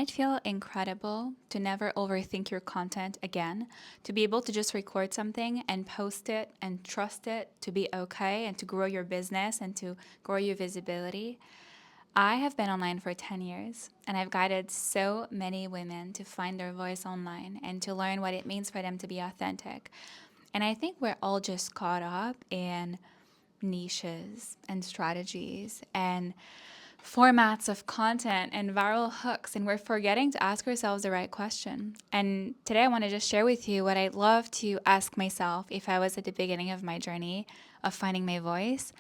It feel incredible to never overthink your content again, to be able to just record something and post it and trust it to be okay and to grow your business and to grow your visibility. I have been online for 10 years and I've guided so many women to find their voice online and to learn what it means for them to be authentic. And I think we're all just caught up in niches and strategies and formats of content and viral hooks, and we're forgetting to ask ourselves the right question. And today I want to just share with you what I'd love to ask myself if I was at the beginning of my journey of finding my voice,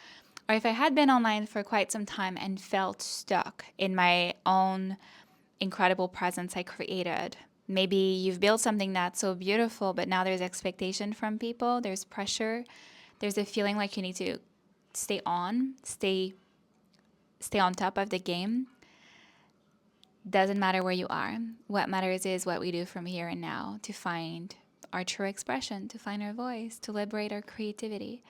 or if I had been online for quite some time and felt stuck in my own incredible presence I created. Maybe you've built something that's so beautiful, but now there's expectation from people, there's pressure, there's a feeling like you need to stay on top of the game. Doesn't matter where you are. What matters is what we do from here and now to find our true expression, to find our voice, to liberate our creativity.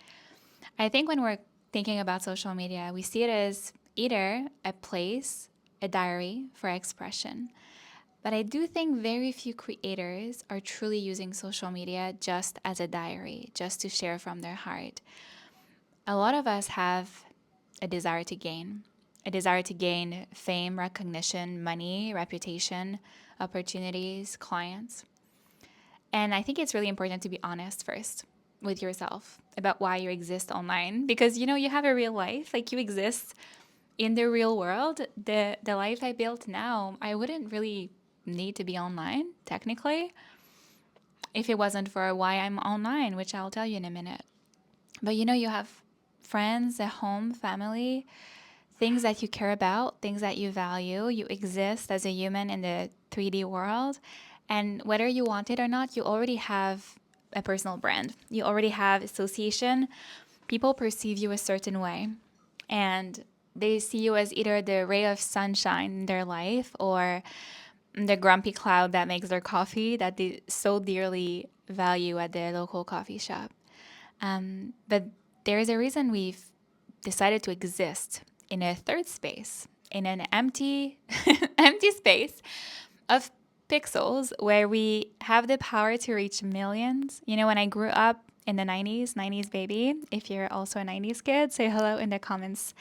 I think when we're thinking about social media, we see it as either a place, a diary for expression. But I do think very few creators are truly using social media just as a diary, just to share from their heart. A lot of us have a desire to gain, a desire to gain fame, recognition, money, reputation, opportunities, clients. And I think it's really important to be honest first with yourself about why you exist online, because you have a real life, like you exist in the real world. The life I built now, I wouldn't really need to be online technically if it wasn't for why I'm online, which I'll tell you in a minute. But you have friends at home, family, things that you care about, things that you value. You exist as a human in the 3D world. And whether you want it or not, you already have a personal brand. You already have association. People perceive you a certain way. And they see you as either the ray of sunshine in their life or the grumpy cloud that makes their coffee that they so dearly value at their local coffee shop. But there is a reason we've decided to exist in a third space, in an empty, empty space of pixels where we have the power to reach millions. When I grew up in the 90s baby, if you're also a 90s kid, say hello in the comments.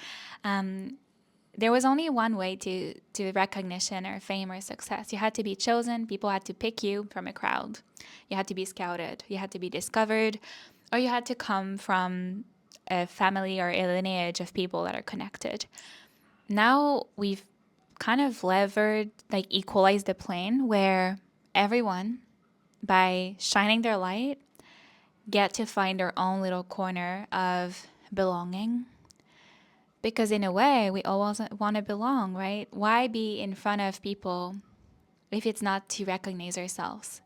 There was only one way to recognition or fame or success. You had to be chosen. People had to pick you from a crowd. You had to be scouted. You had to be discovered, or you had to come from a family or a lineage of people that are connected. Now we've kind of levered, like equalized the plane where everyone, by shining their light, get to find their own little corner of belonging. Because in a way, we always want to belong, right? Why be in front of people if it's not to recognize ourselves?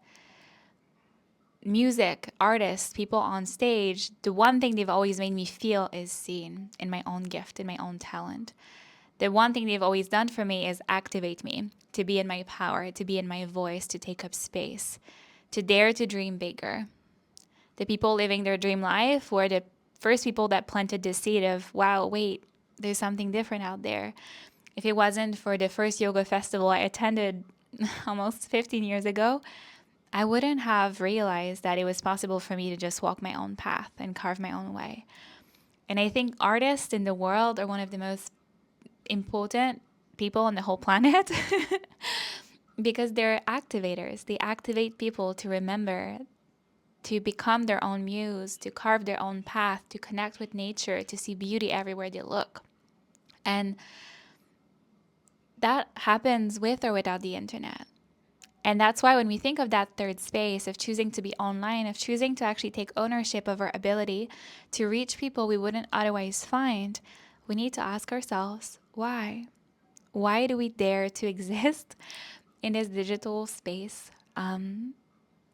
Music, artists, people on stage, the one thing they've always made me feel is seen in my own gift, in my own talent. The one thing they've always done for me is activate me to be in my power, to be in my voice, to take up space, to dare to dream bigger. The people living their dream life were the first people that planted the seed of, wow, wait, there's something different out there. If it wasn't for the first yoga festival I attended almost 15 years ago, I wouldn't have realized that it was possible for me to just walk my own path and carve my own way. And I think artists in the world are one of the most important people on the whole planet because they're activators. They activate people to remember, to become their own muse, to carve their own path, to connect with nature, to see beauty everywhere they look. And that happens with or without the internet. And that's why when we think of that third space of choosing to be online, of choosing to actually take ownership of our ability to reach people we wouldn't otherwise find, we need to ask ourselves, why? Why do we dare to exist in this digital space? And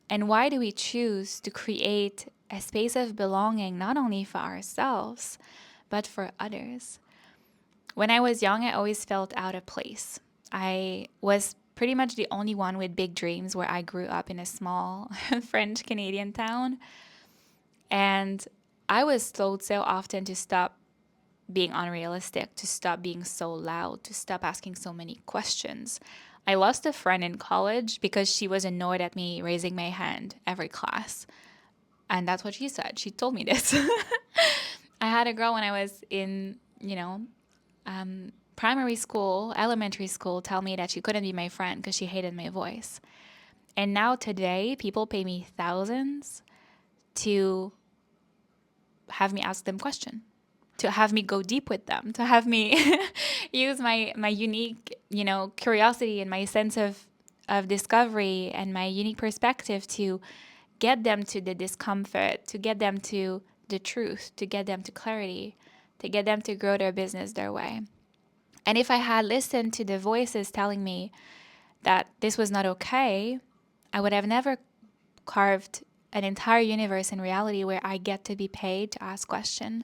why do we choose to create a space of belonging, not only for ourselves, but for others? When I was young, I always felt out of place. I was pretty much the only one with big dreams where I grew up in a small French Canadian town. And I was told so often to stop being unrealistic, to stop being so loud, to stop asking so many questions. I lost a friend in college because she was annoyed at me raising my hand every class. And that's what she said. She told me this. I had a girl when I was in, primary school, elementary school, tell me that she couldn't be my friend because she hated my voice. And now today, people pay me thousands to have me ask them questions, to have me go deep with them, to have me use my unique, curiosity and my sense of discovery and my unique perspective to get them to the discomfort, to get them to the truth, to get them to clarity, to get them to grow their business their way. And if I had listened to the voices telling me that this was not okay, I would have never carved an entire universe in reality where I get to be paid to ask questions,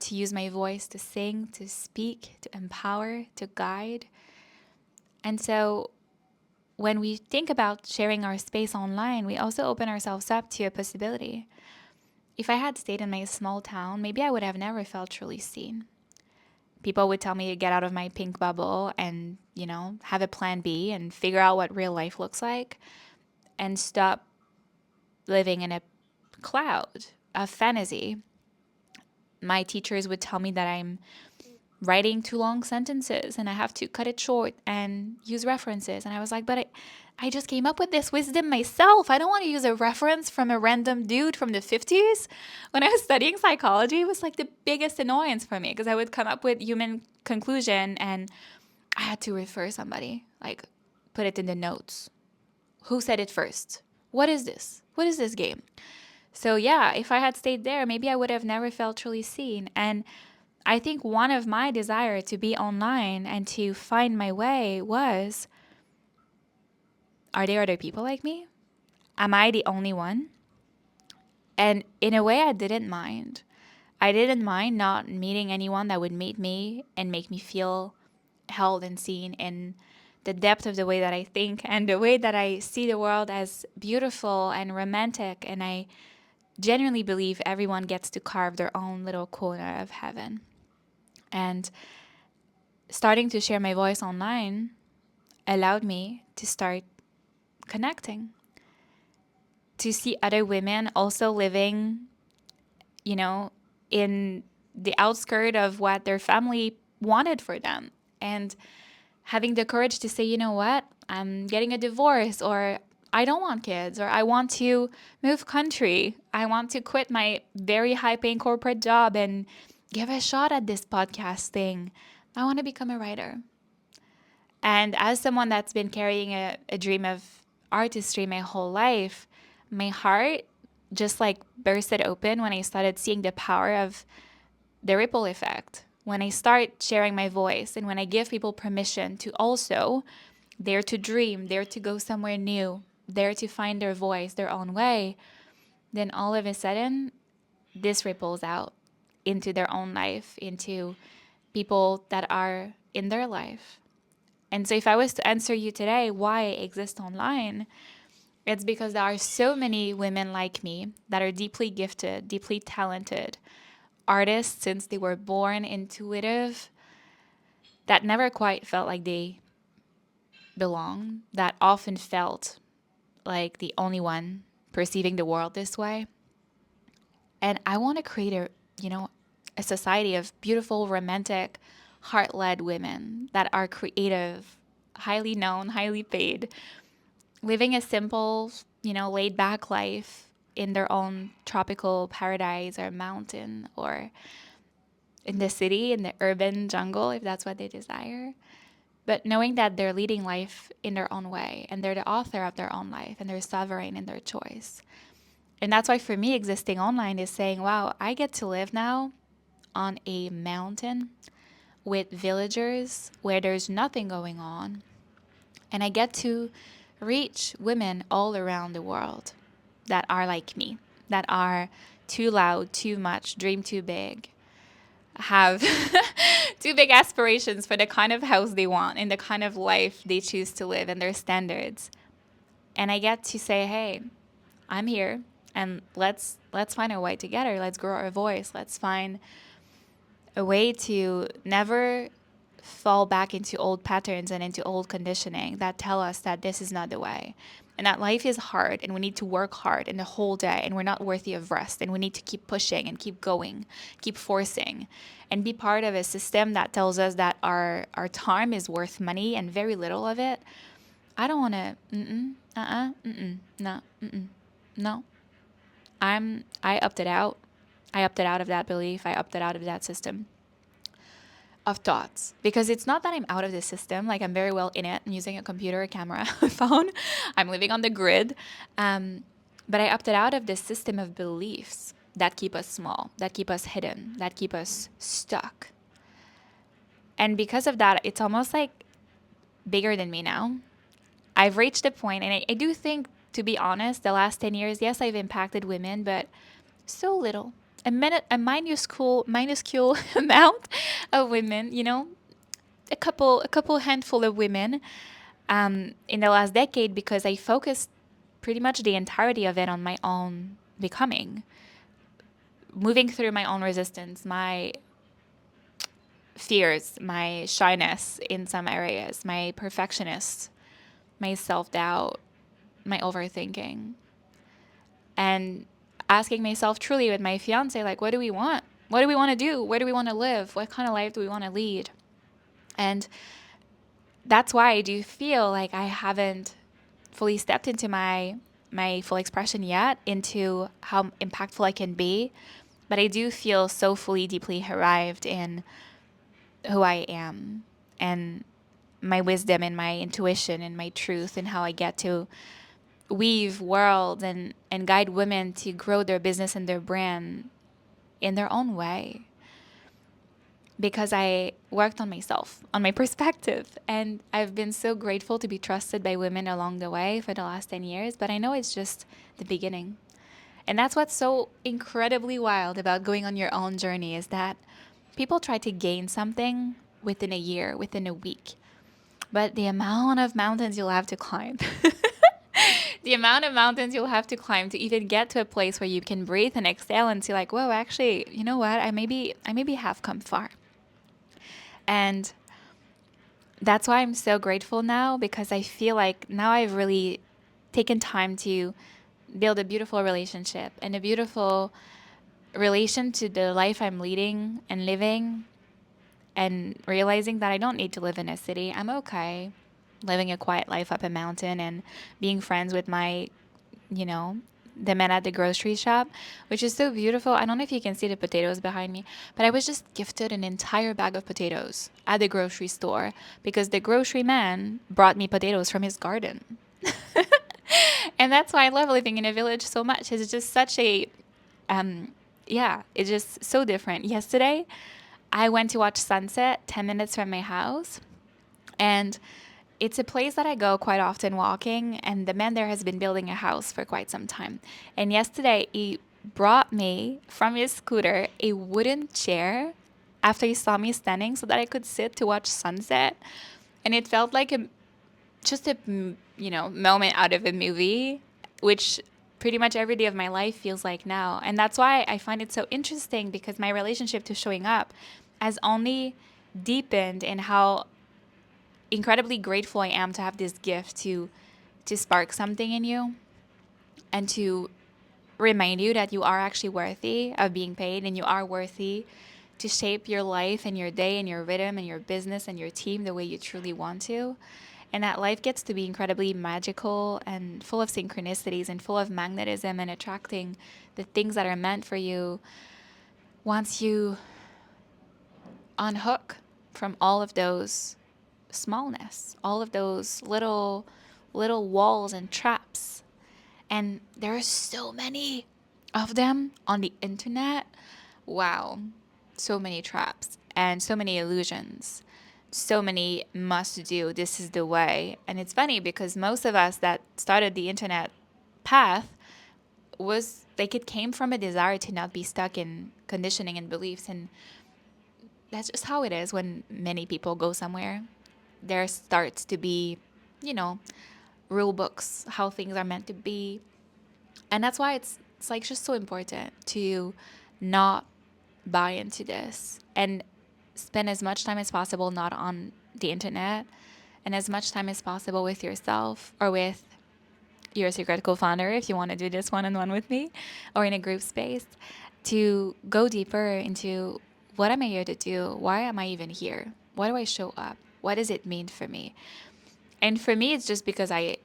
to use my voice to sing, to speak, to empower, to guide. And so when we think about sharing our space online, we also open ourselves up to a possibility. If I had stayed in my small town, maybe I would have never felt truly seen. People would tell me to get out of my pink bubble and, have a plan B and figure out what real life looks like and stop living in a cloud of fantasy. My teachers would tell me that I'm writing too long sentences and I have to cut it short and use references. And I was like, but I just came up with this wisdom myself. I don't want to use a reference from a random dude from the 50s. When I was studying psychology, it was like the biggest annoyance for me because I would come up with human conclusion and I had to refer somebody, like put it in the notes. Who said it first? What is this? What is this game? So yeah, if I had stayed there, maybe I would have never felt truly seen. And I think one of my desire to be online and to find my way was, are there other people like me? Am I the only one? And in a way, I didn't mind. I didn't mind not meeting anyone that would meet me and make me feel held and seen in the depth of the way that I think and the way that I see the world as beautiful and romantic. And I genuinely believe everyone gets to carve their own little corner of heaven. And starting to share my voice online allowed me to start connecting, to see other women also living, in the outskirt of what their family wanted for them. And having the courage to say, you know what, I'm getting a divorce, or I don't want kids, or I want to move country. I want to quit my very high paying corporate job and give a shot at this podcast thing. I want to become a writer. And as someone that's been carrying a dream of artistry my whole life, my heart just like bursted open when I started seeing the power of the ripple effect. When I start sharing my voice and when I give people permission to also dare to dream, dare to go somewhere new, dare to find their voice, their own way, then all of a sudden, this ripples out into their own life, into people that are in their life. And so if I was to answer you today why I exist online, it's because there are so many women like me that are deeply gifted, deeply talented, artists since they were born, intuitive, that never quite felt like they belong, that often felt like the only one perceiving the world this way. And I want to create a society of beautiful, romantic, heart-led women that are creative, highly known, highly paid, living a simple, laid-back life in their own tropical paradise or mountain or in the city, in the urban jungle, if that's what they desire. But knowing that they're leading life in their own way and they're the author of their own life and they're sovereign in their choice. And that's why for me, existing online is saying, wow, I get to live now on a mountain with villagers where there's nothing going on. And I get to reach women all around the world that are like me, that are too loud, too much, dream too big, have too big aspirations for the kind of house they want and the kind of life they choose to live and their standards. And I get to say, hey, I'm here and let's find a way together. Let's grow our voice. Let's find a way to never fall back into old patterns and into old conditioning that tell us that this is not the way, and that life is hard and we need to work hard in the whole day, and we're not worthy of rest, and we need to keep pushing and keep going, keep forcing, and be part of a system that tells us that our time is worth money and very little of it. I don't want to. No. No. I opted out. I opted out of that belief. I opted out of that system of thoughts, because it's not that I'm out of the system. Like, I'm very well in it. I'm using a computer, a camera, a phone. I'm living on the grid. But I opted out of this system of beliefs that keep us small, that keep us hidden, that keep us stuck. And because of that, it's almost like bigger than me now. I've reached a point, and I do think, to be honest, the last 10 years, yes, I've impacted women, but so little. A minuscule amount of women, a couple handful of women in the last decade, because I focused pretty much the entirety of it on my own becoming, moving through my own resistance, my fears, my shyness in some areas, my perfectionist, my self-doubt, my overthinking, and asking myself truly with my fiance, like, what do we want? What do we want to do? Where do we want to live? What kind of life do we want to lead? And that's why I do feel like I haven't fully stepped into my full expression yet, into how impactful I can be. But I do feel so fully, deeply arrived in who I am, and my wisdom and my intuition and my truth, and how I get to weave worlds and guide women to grow their business and their brand in their own way. Because I worked on myself, on my perspective. And I've been so grateful to be trusted by women along the way for the last 10 years. But I know it's just the beginning. And that's what's so incredibly wild about going on your own journey, is that people try to gain something within a year, within a week. But the amount of mountains you'll have to climb, the amount of mountains you'll have to climb to even get to a place where you can breathe and exhale and see, like, whoa, actually, you know what? I maybe have come far. And that's why I'm so grateful now, because I feel like now I've really taken time to build a beautiful relationship, and a beautiful relation to the life I'm leading and living, and realizing that I don't need to live in a city. I'm okay living a quiet life up a mountain and being friends with the men at the grocery shop, which is so beautiful. I don't know if you can see the potatoes behind me, but I was just gifted an entire bag of potatoes at the grocery store, because the grocery man brought me potatoes from his garden. And that's why I love living in a village so much. It's just such a, it's just so different. Yesterday, I went to watch sunset 10 minutes from my house, and it's a place that I go quite often walking, and the man there has been building a house for quite some time. And yesterday, he brought me from his scooter a wooden chair after he saw me standing, so that I could sit to watch sunset. And it felt like just a moment out of a movie, which pretty much every day of my life feels like now. And that's why I find it so interesting, because my relationship to showing up has only deepened in how incredibly grateful I am to have this gift to spark something in you, and to remind you that you are actually worthy of being paid, and you are worthy to shape your life and your day and your rhythm and your business and your team the way you truly want to. And that life gets to be incredibly magical and full of synchronicities and full of magnetism, and attracting the things that are meant for you once you unhook from all of those smallness, all of those little walls and traps. And there are so many of them on the internet. Wow, so many traps and so many illusions, so many must do, this is the way. And it's funny, because most of us that started the internet path was like, it came from a desire to not be stuck in conditioning and beliefs. And that's just how it is when many people go somewhere. There starts to be, rule books, how things are meant to be. And that's why it's just so important to not buy into this, and spend as much time as possible not on the internet, and as much time as possible with yourself or with your secret co-founder if you want to do this one-on-one with me or in a group space, to go deeper into what am I here to do? Why am I even here? Why do I show up? What does it mean for me? And for me, it's just because I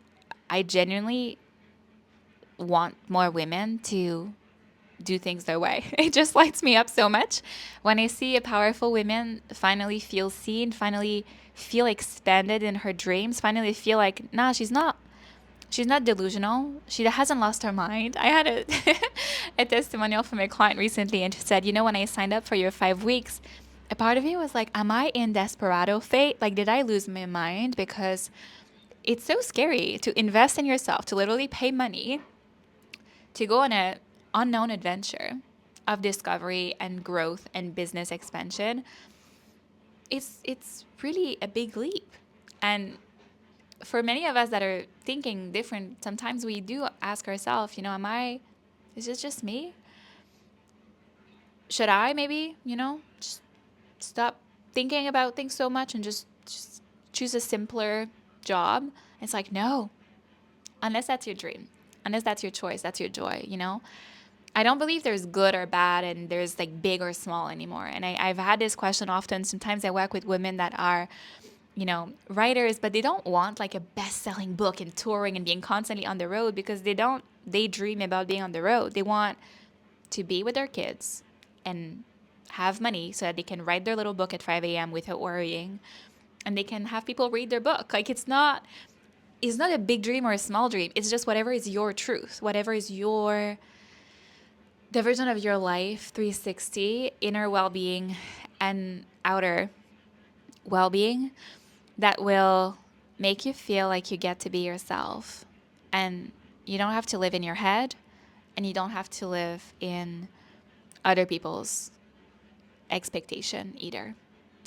genuinely want more women to do things their way. It just lights me up so much when I see a powerful woman finally feel seen, finally feel expanded in her dreams, finally feel like, nah, she's not delusional. She hasn't lost her mind. I had a testimonial from a client recently, and she said, you know, when I signed up for your 5 weeks, a part of me was like, am I in desperado fate? Like, did I lose my mind? Because it's so scary to invest in yourself, to literally pay money to go on an unknown adventure of discovery and growth and business expansion. It's really a big leap. And for many of us that are thinking different, sometimes we do ask ourselves, you know, is this just me? Should I maybe, just stop thinking about things so much and just choose a simpler job? It's like, no, unless that's your dream, unless that's your choice, that's your joy, I don't believe there's good or bad and there's like big or small anymore. And I've had this question often. Sometimes I work with women that are, writers, but they don't want like a best-selling book and touring and being constantly on the road because they dream about being on the road. They want to be with their kids and have money so that they can write their little book at 5 a.m. without worrying, and they can have people read their book. Like it's not a big dream or a small dream. It's just whatever is your truth, whatever is the version of your life, 360, inner well-being and outer well-being that will make you feel like you get to be yourself. And you don't have to live in your head, and you don't have to live in other people's expectation either.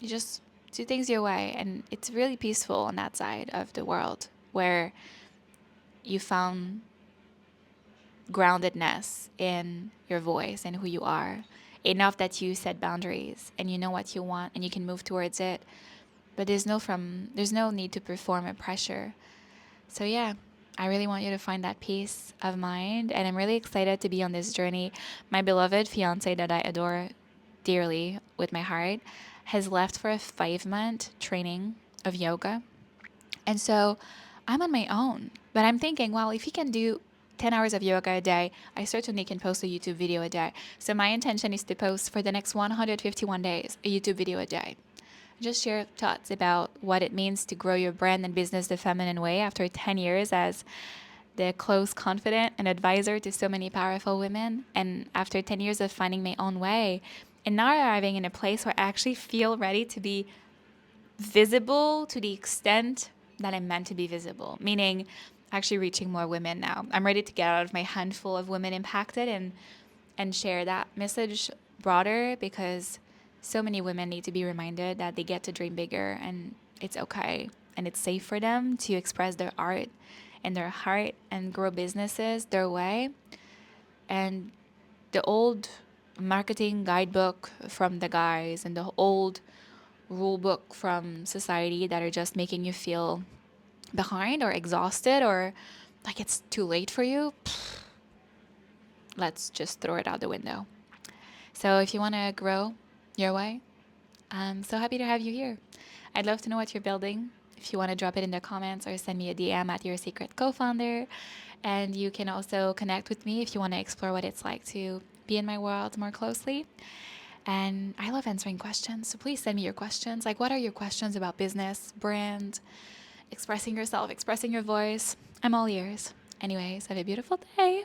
You just do things your way, and it's really peaceful on that side of the world where you found groundedness in your voice and who you are, enough that you set boundaries and you know what you want and you can move towards it. But there's no need to perform or pressure. So yeah, I really want you to find that peace of mind, and I'm really excited to be on this journey. My beloved fiance that I adore dearly with my heart has left for a 5-month training of yoga. And so I'm on my own, but I'm thinking, well, if he can do 10 hours of yoga a day, I certainly can post a YouTube video a day. So my intention is to post for the next 151 days a YouTube video a day. Just share thoughts about what it means to grow your brand and business the feminine way after 10 years as the close confidant and advisor to so many powerful women. And after 10 years of finding my own way, and now arriving in a place where I actually feel ready to be visible to the extent that I'm meant to be visible, meaning actually reaching more women now. I'm ready to get out of my handful of women impacted and share that message broader, because so many women need to be reminded that they get to dream bigger and it's okay and it's safe for them to express their art and their heart and grow businesses their way. And the old marketing guidebook from the guys and the old rule book from society that are just making you feel behind or exhausted or like it's too late for you, let's just throw it out the window. So if you want to grow your way, I'm so happy to have you here. I'd love to know what you're building. If you want to drop it in the comments or send me a DM at Your Secret Co-Founder. And you can also connect with me if you want to explore what it's like to be in my world more closely. And I love answering questions, so please send me your questions. Like, what are your questions about business, brand, expressing yourself, expressing your voice? I'm all ears. Anyways, have a beautiful day.